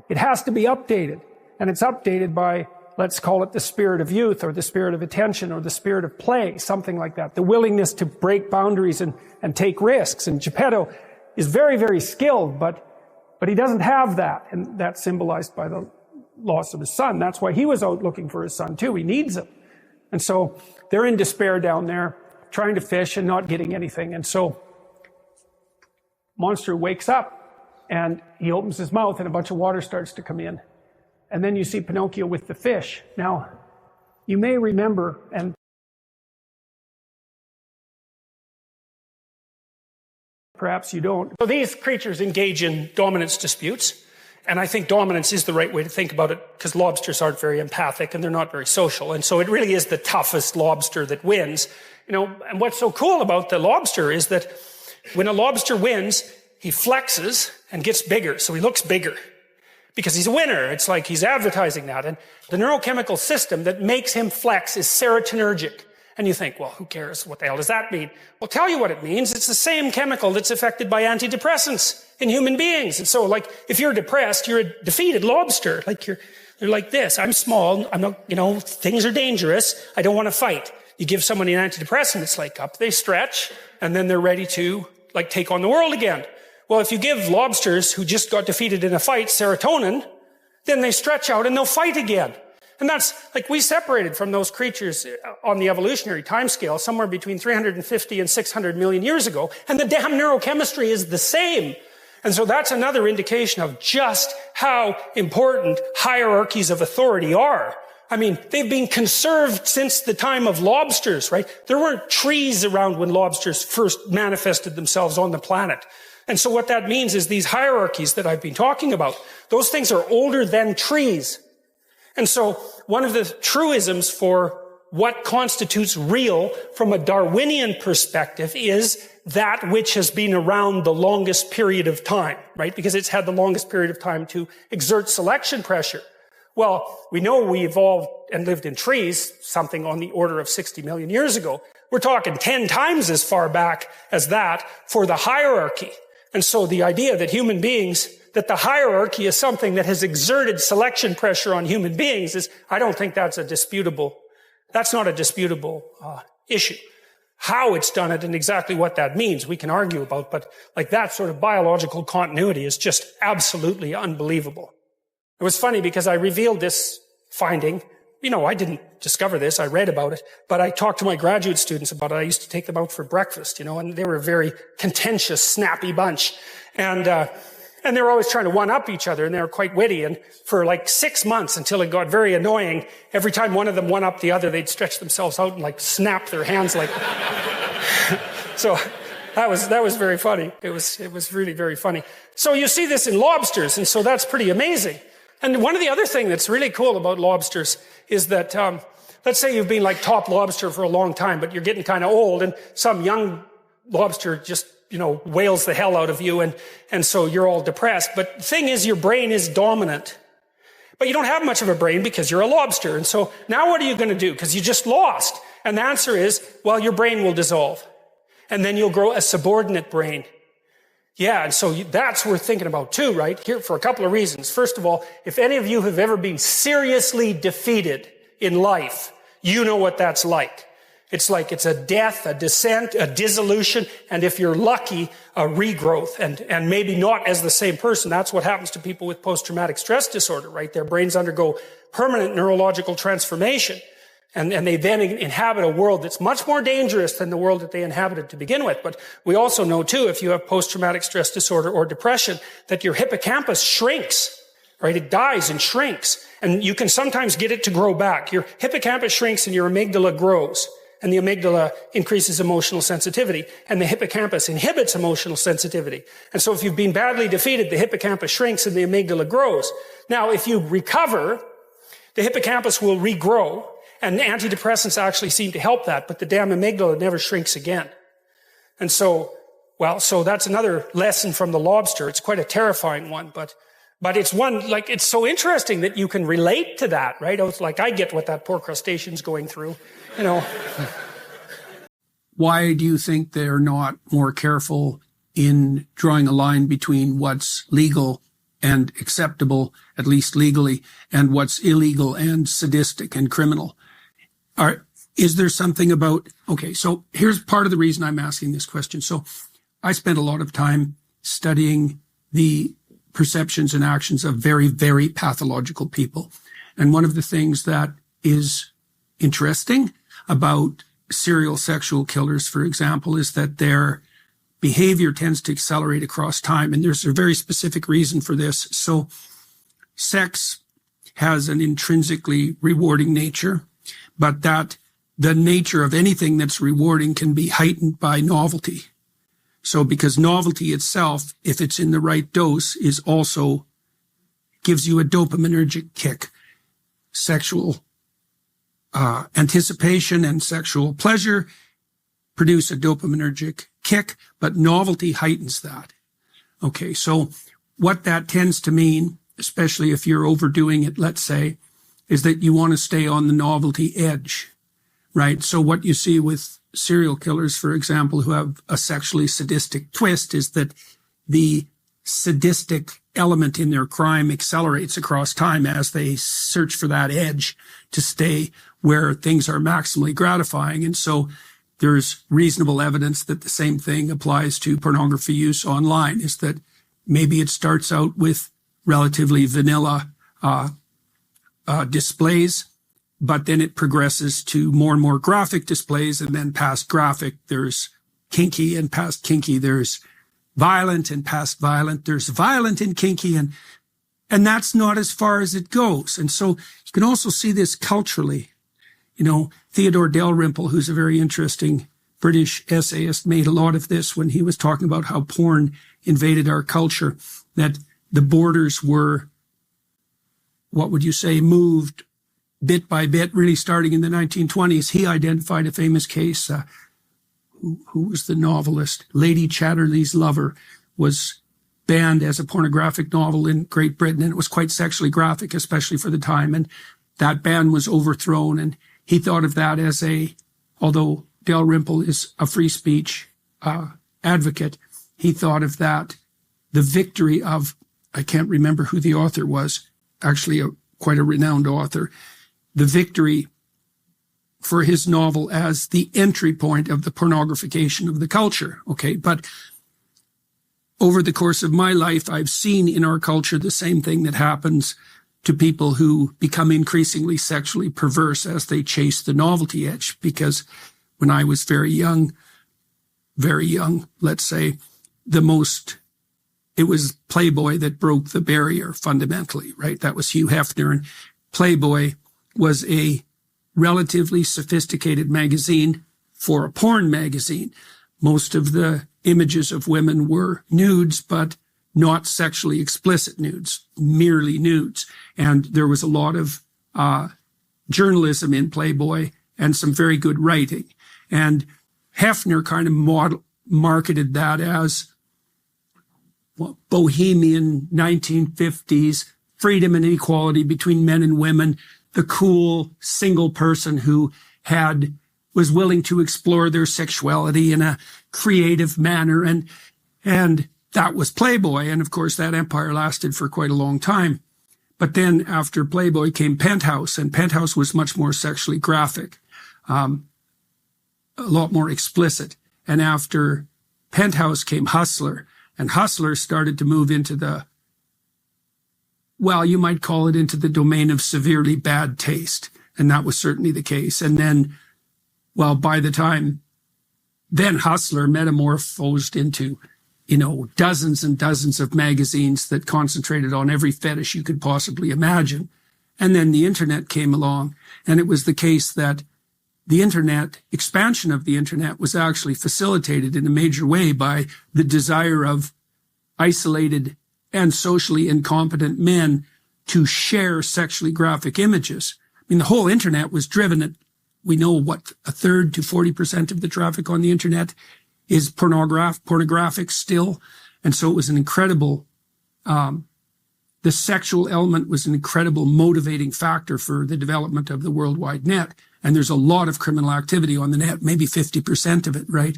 it has to be updated. And it's updated by, let's call it the spirit of youth or the spirit of attention or the spirit of play, something like that. The willingness to break boundaries and take risks. And Geppetto is very, very skilled, but he doesn't have that. And that's symbolized by the loss of his son. That's why he was out looking for his son too. He needs him. And so they're in despair down there, trying to fish and not getting anything. And so Monster wakes up and he opens his mouth and a bunch of water starts to come in. And then you see Pinocchio with the fish. Now, you may remember, and perhaps you don't. So these creatures engage in dominance disputes. And I think dominance is the right way to think about it because lobsters aren't very empathic and they're not very social. And so it really is the toughest lobster that wins. You know, and what's so cool about the lobster is that when a lobster wins, he flexes and gets bigger. So he looks bigger because he's a winner. It's like he's advertising that. And the neurochemical system that makes him flex is serotonergic. And you think, well, who cares? What the hell does that mean? Well, tell you what it means. It's the same chemical that's affected by antidepressants in human beings. And so, like, if you're depressed, you're a defeated lobster. Like, you're like this. I'm small. I'm not, you know, things are dangerous. I don't want to fight. You give somebody an antidepressant, it's like up, they stretch, and then they're ready to, like, take on the world again. Well, if you give lobsters who just got defeated in a fight serotonin, then they stretch out and they'll fight again. And that's, like, we separated from those creatures on the evolutionary timescale somewhere between 350 and 600 million years ago, and the damn neurochemistry is the same. And so that's another indication of just how important hierarchies of authority are. I mean, they've been conserved since the time of lobsters, right? There weren't trees around when lobsters first manifested themselves on the planet. And so what that means is these hierarchies that I've been talking about, those things are older than trees. And so one of the truisms for what constitutes real from a Darwinian perspective is that which has been around the longest period of time, right? Because it's had the longest period of time to exert selection pressure. Well, we know we evolved and lived in trees something on the order of 60 million years ago. We're talking 10 times as far back as that for the hierarchy. And so the idea that human beings, that the hierarchy is something that has exerted selection pressure on human beings is, I don't think that's not a disputable issue. How it's done it and exactly what that means, we can argue about, but like that sort of biological continuity is just absolutely unbelievable. It was funny because I revealed this finding. You know, I didn't discover this. I read about it, but I talked to my graduate students about it. I used to take them out for breakfast, you know, and they were a very contentious, snappy bunch. And they were always trying to one-up each other, and they were quite witty. And for like 6 months, until it got very annoying, every time one of them one-upped the other, they'd stretch themselves out and like snap their hands like. So that was very funny. It was really very funny. So you see this in lobsters, and so that's pretty amazing. And one of the other thing that's really cool about lobsters is that, let's say you've been like top lobster for a long time, but you're getting kind of old, and some young lobster just, whales the hell out of you, and so you're all depressed. But the thing is, your brain is dominant. But you don't have much of a brain because you're a lobster. And so now what are you going to do? Because you just lost. And the answer is, well, your brain will dissolve. And then you'll grow a subordinate brain. Yeah, and so that's worth thinking about too, right? Here for a couple of reasons. First of all, if any of you have ever been seriously defeated in life, you know what that's like. It's like it's a death, a descent, a dissolution, and if you're lucky, a regrowth, and maybe not as the same person. That's what happens to people with post-traumatic stress disorder, right? Their brains undergo permanent neurological transformation, and they then inhabit a world that's much more dangerous than the world that they inhabited to begin with. But we also know too, if you have post-traumatic stress disorder or depression, that your hippocampus shrinks, right? It dies and shrinks, and you can sometimes get it to grow back. Your hippocampus shrinks and your amygdala grows. And the amygdala increases emotional sensitivity, and the hippocampus inhibits emotional sensitivity. And so if you've been badly defeated, the hippocampus shrinks and the amygdala grows. Now, if you recover, the hippocampus will regrow, and antidepressants actually seem to help that, but the damn amygdala never shrinks again. And so that's another lesson from the lobster. It's quite a terrifying one, but it's one, it's so interesting that you can relate to that, right? It's like, I get what that poor crustacean's going through.
Why do you think they're not more careful in drawing a line between what's legal and acceptable, at least legally, and what's illegal and sadistic and criminal? Is there something about, okay, so here's part of the reason I'm asking this question. So I spent a lot of time studying the perceptions and actions of very, very pathological people. And one of the things that is interesting about serial sexual killers, for example, is that their behavior tends to accelerate across time. And there's a very specific reason for this. So sex has an intrinsically rewarding nature, but that the nature of anything that's rewarding can be heightened by novelty. So because novelty itself, if it's in the right dose, is also gives you a dopaminergic kick. Sexual anticipation and sexual pleasure produce a dopaminergic kick, but novelty heightens that. Okay, so what that tends to mean, especially if you're overdoing it, let's say, is that you want to stay on the novelty edge, right? So what you see with serial killers, for example, who have a sexually sadistic twist is that the sadistic element in their crime accelerates across time as they search for that edge to stay where things are maximally gratifying. And so there's reasonable evidence that the same thing applies to pornography use online, is that maybe it starts out with relatively vanilla displays, but then it progresses to more and more graphic displays, and then past graphic, there's kinky, and past kinky, there's violent, and past violent, there's violent and kinky, and that's not as far as it goes. And so you can also see this culturally. Theodore Dalrymple, who's a very interesting British essayist, made a lot of this when he was talking about how porn invaded our culture, that the borders were, what would you say, moved bit by bit, really starting in the 1920s. He identified a famous case. Who was the novelist? Lady Chatterley's Lover was banned as a pornographic novel in Great Britain, and it was quite sexually graphic, especially for the time. And that ban was overthrown, and he thought of that as although Dalrymple is a free speech advocate, he thought of that, the victory of, I can't remember who the author was, actually quite a renowned author, the victory for his novel as the entry point of the pornographication of the culture. Okay, but over the course of my life, I've seen in our culture the same thing that happens to people who become increasingly sexually perverse as they chase the novelty edge. Because when I was very young, let's say, it was Playboy that broke the barrier fundamentally, right? That was Hugh Hefner, and Playboy was a relatively sophisticated magazine for a porn magazine. Most of the images of women were nudes, but not sexually explicit nudes, merely nudes. And there was a lot of journalism in Playboy and some very good writing. And Hefner kind of marketed that as bohemian 1950s, freedom and equality between men and women, the cool single person who was willing to explore their sexuality in a creative manner. And that was Playboy. And of course, that empire lasted for quite a long time. But then after Playboy came Penthouse, and Penthouse was much more sexually graphic, a lot more explicit. And after Penthouse came Hustler, and Hustler started to move into you might call it into the domain of severely bad taste. And that was certainly the case. And then, by the time then Hustler metamorphosed into, dozens and dozens of magazines that concentrated on every fetish you could possibly imagine. And then the internet came along, and it was the case that the expansion of the internet was actually facilitated in a major way by the desire of isolated and socially incompetent men to share sexually graphic images. I mean, the whole internet was driven at, we know what, 1/3 to 40% of the traffic on the internet is pornographic still. And so it was an incredible, the sexual element was an incredible motivating factor for the development of the worldwide net. And there's a lot of criminal activity on the net, maybe 50% of it, right?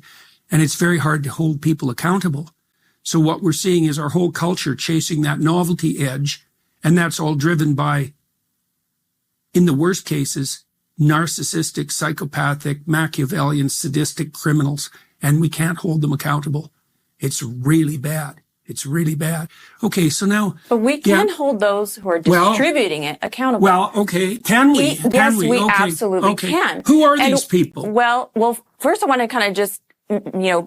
And it's very hard to hold people accountable. So what we're seeing is our whole culture chasing that novelty edge. And that's all driven by, in the worst cases, narcissistic, psychopathic, Machiavellian, sadistic criminals. And we can't hold them accountable. It's really bad. It's really bad. Okay, so now...
But we can hold those who are distributing it accountable.
Well, okay, can we?
Yes, we absolutely can.
Who are these people?
Well, first I want to kind of just,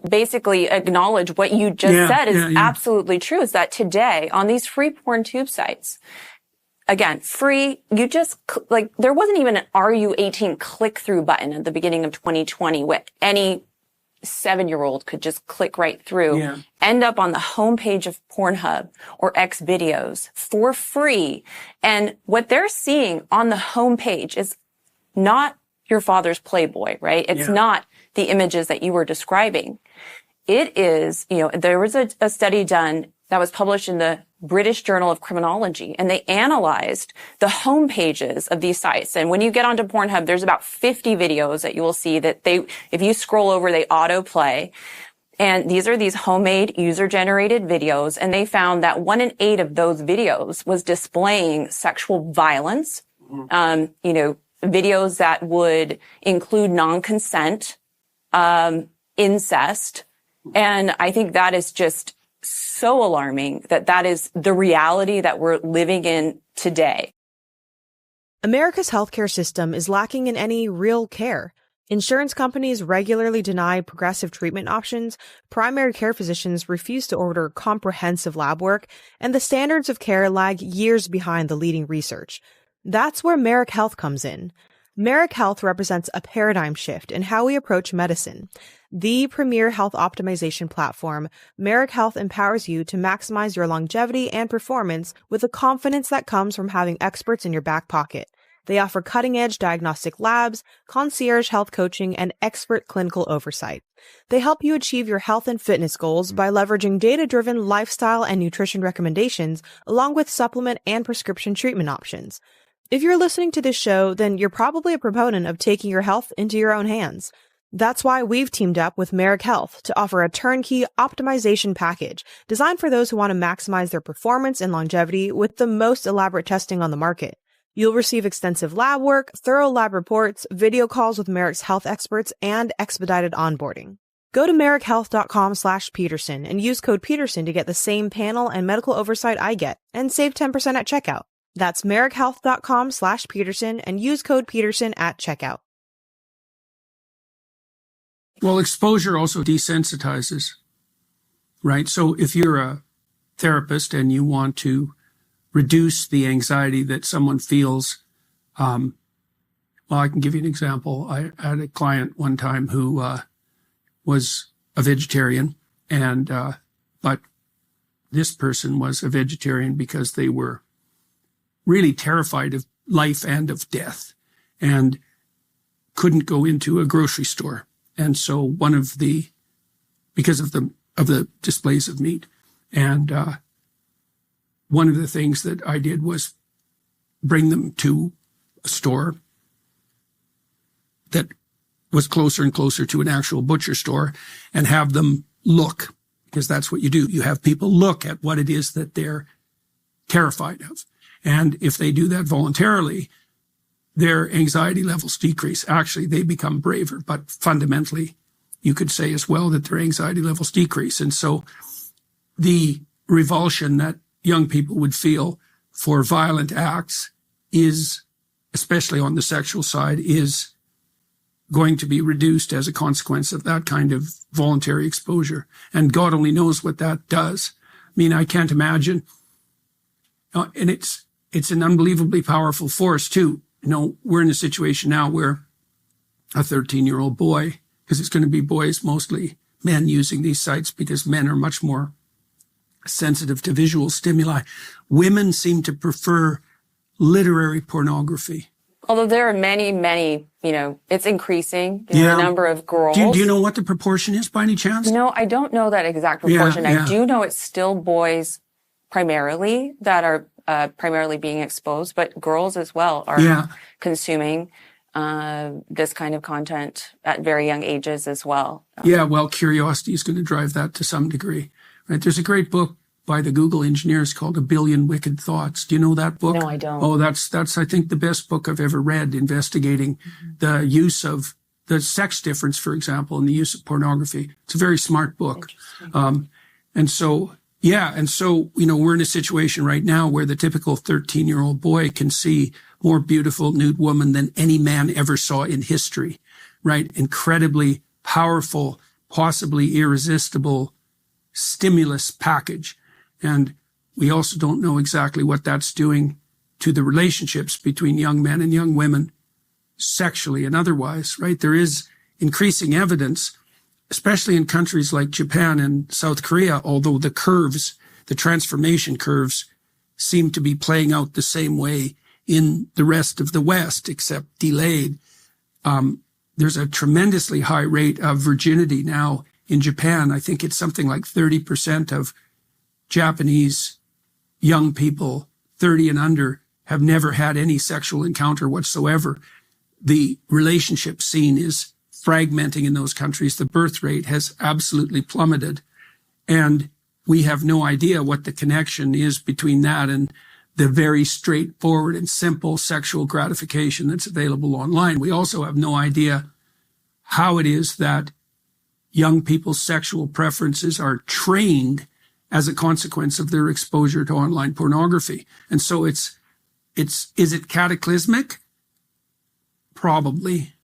basically acknowledge what you just said is absolutely true, is that today on these free porn tube sites, again, free, you just, there wasn't even an Are You 18 click-through button at the beginning of 2020 where any 7-year-old could just click right through, end up on the homepage of Pornhub or X videos for free. And what they're seeing on the homepage is not your father's Playboy, right? It's not the images that you were describing. It is, there was a study done that was published in the British Journal of Criminology, and they analyzed the homepages of these sites. And when you get onto Pornhub, there's about 50 videos that you will see that if you scroll over, they autoplay. And these are these homemade user-generated videos, and they found that 1 in 8 of those videos was displaying sexual violence, videos that would include non-consent, incest. And I think that is just so alarming that is the reality that we're living in today.
America's healthcare system is lacking in any real care. Insurance companies regularly deny progressive treatment options, primary care physicians refuse to order comprehensive lab work, and the standards of care lag years behind the leading research. That's where Merrick Health comes in. Merrick Health represents a paradigm shift in how we approach medicine. The premier health optimization platform, Merrick Health empowers you to maximize your longevity and performance with the confidence that comes from having experts in your back pocket. They offer cutting-edge diagnostic labs, concierge health coaching, and expert clinical oversight. They help you achieve your health and fitness goals by leveraging data-driven lifestyle and nutrition recommendations, along with supplement and prescription treatment options. If you're listening to this show, then you're probably a proponent of taking your health into your own hands. That's why we've teamed up with Merrick Health to offer a turnkey optimization package designed for those who want to maximize their performance and longevity with the most elaborate testing on the market. You'll receive extensive lab work, thorough lab reports, video calls with Merrick's health experts, and expedited onboarding. Go to merrickhealth.com/Peterson and use code Peterson to get the same panel and medical oversight I get and save 10% at checkout. That's merrickhealth.com/Peterson and use code Peterson at checkout.
Well, exposure also desensitizes, right? So if you're a therapist and you want to reduce the anxiety that someone feels, I can give you an example. I had a client one time who was a vegetarian, and but this person was a vegetarian because they were really terrified of life and of death and couldn't go into a grocery store. And so one of the because of the displays of meat. And one of the things that I did was bring them to a store that was closer and closer to an actual butcher store and have them look, because that's what you do. You have people look at what it is that they're terrified of. And if they do that voluntarily, their anxiety levels decrease. Actually, they become braver, but fundamentally, you could say as well that their anxiety levels decrease. And so the revulsion that young people would feel for violent acts is, especially on the sexual side, is going to be reduced as a consequence of that kind of voluntary exposure. And God only knows what that does. I mean, I can't imagine. And it's an unbelievably powerful force too. You know, we're in a situation now where a 13-year-old boy, because it's going to be boys, mostly men using these sites because men are much more sensitive to visual stimuli. Women seem to prefer literary pornography.
Although there are many, it's increasing, the number of girls.
Do you know what the proportion is by any chance?
No, I don't know that exact proportion.
Yeah.
I do know it's still boys primarily that are primarily being exposed, but girls as well are consuming this kind of content at very young ages as well.
Yeah, well, curiosity is going to drive that to some degree. Right? There's a great book by the Google engineers called A Billion Wicked Thoughts. Do you know that book?
No, I don't.
Oh, that's I think the best book I've ever read, investigating the use of the sex difference, for example, and the use of pornography. It's a very smart book. And so, we're in a situation right now where the typical 13-year-old boy can see more beautiful nude woman than any man ever saw in history, right? Incredibly powerful, possibly irresistible stimulus package. And we also don't know exactly what that's doing to the relationships between young men and young women, sexually and otherwise, right? There is increasing evidence, especially in countries like Japan and South Korea, although the transformation curves seem to be playing out the same way in the rest of the West, except delayed. There's a tremendously high rate of virginity now in Japan. I think it's something like 30% of Japanese young people, 30 and under, have never had any sexual encounter whatsoever. The relationship scene is fragmenting in those countries. The birth rate has absolutely plummeted. And we have no idea what the connection is between that and the very straightforward and simple sexual gratification that's available online. We also have no idea how it is that young people's sexual preferences are trained as a consequence of their exposure to online pornography. And so is it cataclysmic? Probably.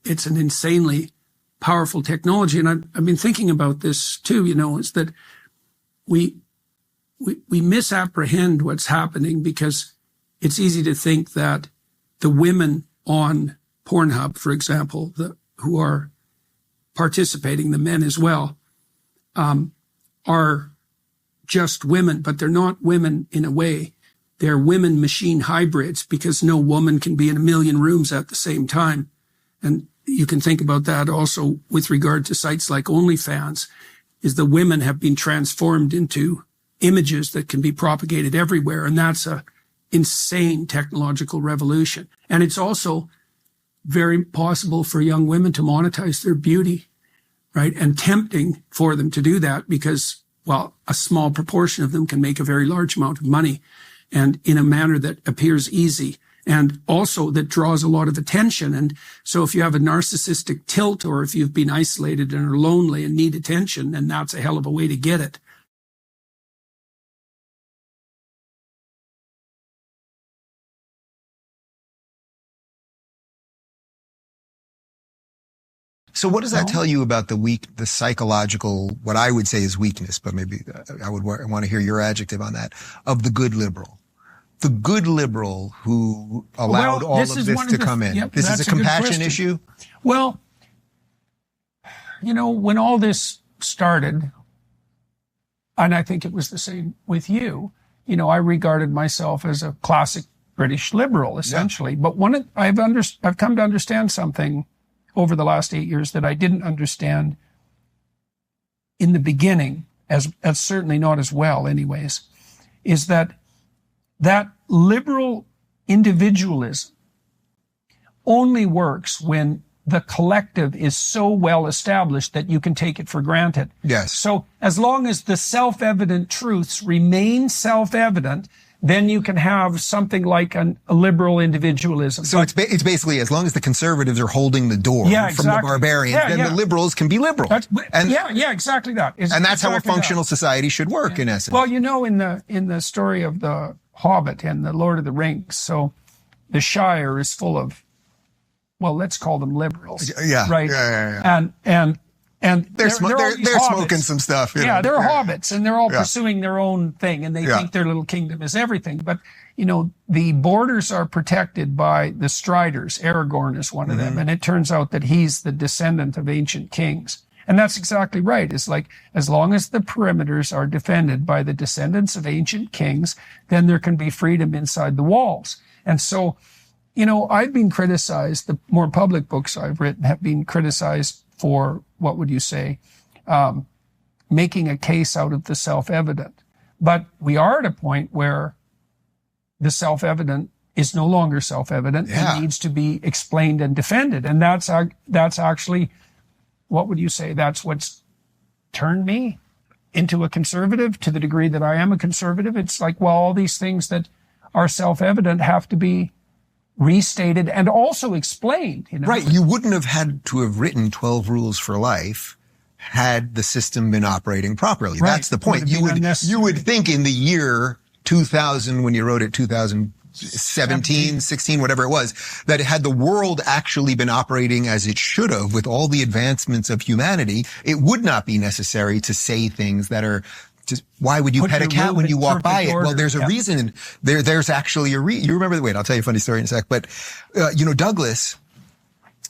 It's an insanely powerful technology. And I've been thinking about this too, is that we misapprehend what's happening because it's easy to think that the women on Pornhub, for example, who are participating, the men as well, are just women, but they're not women in a way. They're women machine hybrids because no woman can be in a million rooms at the same time. And you can think about that also with regard to sites like OnlyFans, is the women have been transformed into images that can be propagated everywhere. And that's a insane technological revolution. And it's also very possible for young women to monetize their beauty, right? And tempting for them to do that because, well, a small proportion of them can make a very large amount of money and in a manner that appears easy and also that draws a lot of attention. And so if you have a narcissistic tilt or if you've been isolated and are lonely and need attention, then that's a hell of a way to get it.
So what does that tell you about the psychological, what I would say is weakness, but maybe I want to hear your adjective on that, of the good liberal? The good liberal who allowed all of this to come in.
Yep,
this is a compassion issue?
Well, when all this started, and I think it was the same with you, I regarded myself as a classic British liberal, essentially. Yeah. But I've come to understand something over the last 8 years that I didn't understand in the beginning, as certainly not as well anyways, is that liberal individualism only works when the collective is so well established that you can take it for granted.
Yes.
So as long as the self-evident truths remain self-evident, then you can have something like a liberal individualism.
So it's basically, as long as the conservatives are holding the door from the barbarians, then the liberals can be liberal.
Exactly that.
And that's how a functional society should work, in essence.
Well, you know, in the story of the Hobbit and the Lord of the Rings, so the Shire is full of, well, let's call them liberals.
Yeah.
Right.
Yeah.
And
they're smoking some stuff.
They're hobbits, and they're all pursuing their own thing, and they think their little kingdom is everything. But, you know, the borders are protected by the Striders. Aragorn is one of them. And it turns out that he's the descendant of ancient kings. And that's exactly right. It's like, as long as the perimeters are defended by the descendants of ancient kings, then there can be freedom inside the walls. And so, you know, I've been criticized, the more public books I've written have been criticized for, what would you say, making a case out of the self-evident. But we are at a point where the self-evident is no longer self-evident and needs to be explained and defended. And that's actually, what would you say, that's what's turned me into a conservative, to the degree that I am a conservative. It's like, well, all these things that are self-evident have to be restated and also explained. You know?
Right. You wouldn't have had to have written 12 Rules for Life had the system been operating properly. Right. That's the point. You would think in the year 2000, when you wrote it, 2017, 16, whatever it was, that had the world actually been operating as it should have with all the advancements of humanity, it would not be necessary to say things that are just, why would you pet a cat when you walk by it? Well, there's a reason. There's actually you remember wait, I'll tell you a funny story in a sec, but, you know, Douglas,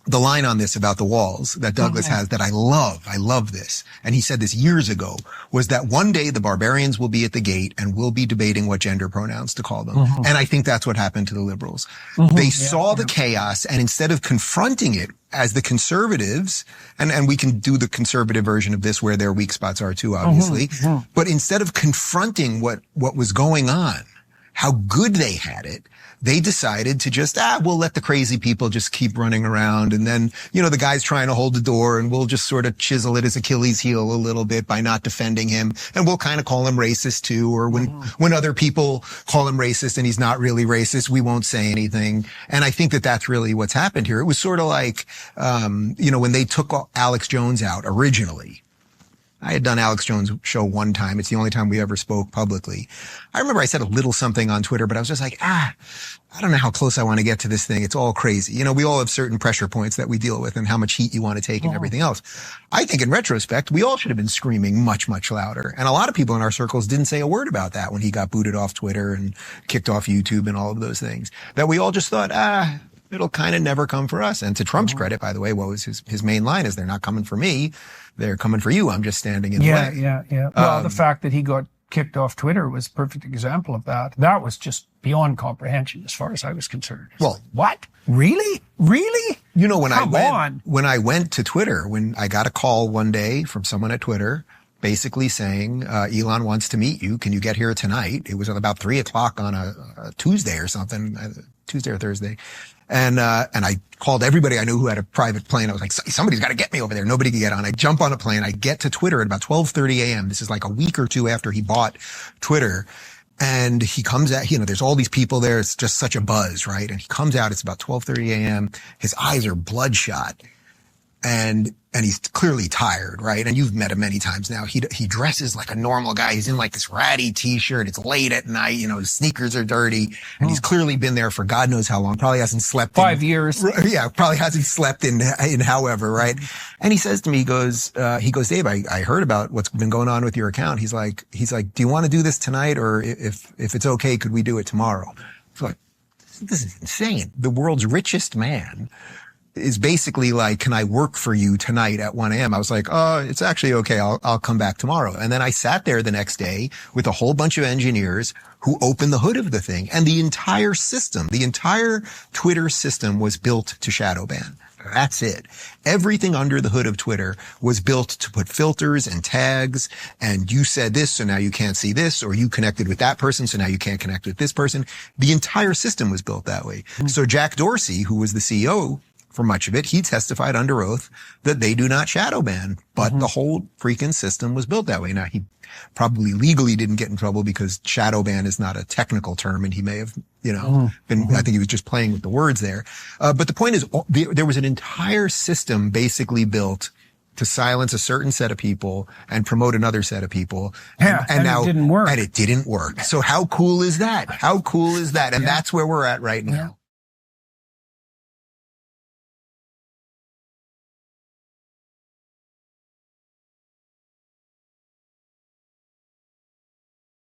the line on this about the walls that Douglas has that I love this. And he said this years ago, was that one day the barbarians will be at the gate and we'll be debating what gender pronouns to call them. And I think that's what happened to the liberals. They saw the chaos, and instead of confronting it as the conservatives, and we can do the conservative version of this where their weak spots are too, obviously, but instead of confronting what was going on, how good they had it, they decided to just, we'll let the crazy people just keep running around. And then, you know, the guy's trying to hold the door, and we'll just sort of chisel at his Achilles heel a little bit by not defending him. And we'll kind of call him racist too. Or when other people call him racist and he's not really racist, we won't say anything. And I think that that's really what's happened here. It was sort of like, you know, when they took Alex Jones out originally. I had done Alex Jones' show one time. It's the only time we ever spoke publicly. I remember I said a little something on Twitter, but I was just like, I don't know how close I want to get to this thing. It's all crazy. You know, we all have certain pressure points that we deal with and how much heat you want to take and everything else. I think in retrospect, we all should have been screaming much, much louder. And a lot of people in our circles didn't say a word about that when he got booted off Twitter and kicked off YouTube and all of those things. That we all just thought, it'll kind of never come for us. And to Trump's credit, by the way, what was his main line is, they're not coming for me. They're coming for you. I'm just standing in the way.
Yeah. Well, the fact that he got kicked off Twitter was a perfect example of that. That was just beyond comprehension as far as I was concerned.
Well,
what? Really?
You know, when I went to Twitter, when I got a call one day from someone at Twitter, basically saying, Elon wants to meet you. Can you get here tonight? It was at about 3:00 on a Tuesday or something, Tuesday or Thursday. And I called everybody I knew who had a private plane. I was like, somebody's got to get me over there. Nobody could get on. I jump on a plane. I get to Twitter at about 12:30 a.m. This is like a week or two after he bought Twitter. And he comes out, you know, there's all these people there. It's just such a buzz, right? And he comes out. It's about 12:30 a.m. His eyes are bloodshot. And he's clearly tired, right? And you've met him many times now. He dresses like a normal guy. He's in like this ratty t-shirt. It's late at night. You know, his sneakers are dirty, and he's clearly been there for God knows how long. Probably hasn't slept
5 years.
Yeah. Probably hasn't slept in however, right? And he says to me, he goes, Dave, I heard about what's been going on with your account. He's like, do you want to do this tonight? Or if it's okay, could we do it tomorrow? It's like, this is insane. The world's richest man is basically like, can I work for you tonight at 1 a.m.? I was like, oh, it's actually okay. I'll come back tomorrow. And then I sat there the next day with a whole bunch of engineers who opened the hood of the thing. And the entire system, the entire Twitter system was built to shadow ban. That's it. Everything under the hood of Twitter was built to put filters and tags, and you said this, so now you can't see this, or you connected with that person, so now you can't connect with this person. The entire system was built that way. So Jack Dorsey, who was the CEO for much of it, he testified under oath that they do not shadow ban, but the whole freaking system was built that way. Now, he probably legally didn't get in trouble because shadow ban is not a technical term, and he may have, been, I think he was just playing with the words there. But the point is, there was an entire system basically built to silence a certain set of people and promote another set of people. And now,
it didn't work.
And it didn't work. So how cool is that? How cool is that? And that's where we're at right now.